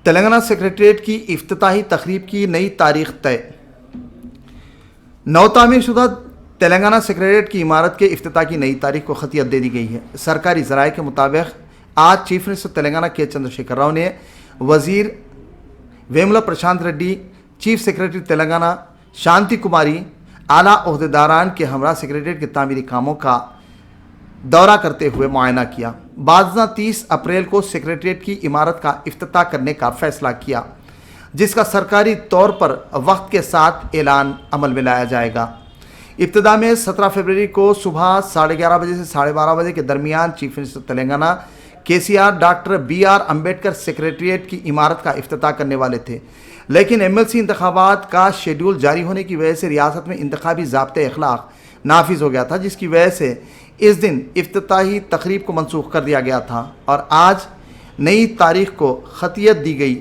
Telangana secretariat کی افتتاحی تقریب کی نئی تاریخ طے۔ نو تعمیر شدہ تلنگانہ سیکریٹریٹ کی عمارت کے افتتاح کی نئی تاریخ کو خطیت دے دی گئی ہے۔ سرکاری ذرائع کے مطابق آج چیف منسٹر تلنگانہ کے چندرشیکھر راؤ نے وزیر ویملا پرشانت ریڈی، چیف سیکریٹری تلنگانہ شانتی کماری، اعلیٰ عہدیداران کے ہمراہ سیکریٹریٹ کے تعمیری کاموں کا دورہ کرتے ہوئے معائنہ کیا۔ بعد ازاں 30 اپریل کو سیکریٹریٹ کی عمارت کا افتتاح کرنے کا فیصلہ کیا، جس کا سرکاری طور پر وقت کے ساتھ اعلان عمل میں لایا جائے گا۔ ابتدا میں 17 فروری کو صبح 11:30 بجے سے 12:30 بجے کے درمیان chief minister Telangana KCR doctor BR Ambedkar secretariat کی عمارت کا افتتاح کرنے والے تھے، لیکن MLC انتخابات کا شیڈول جاری ہونے کی وجہ سے ریاست میں انتخابی ضابطۂ اخلاق نافذ ہو گیا تھا، جس کی وجہ سے اس دن افتتاحی تقریب کو منسوخ کر دیا گیا تھا اور آج نئی تاریخ کو خطیت دی گئی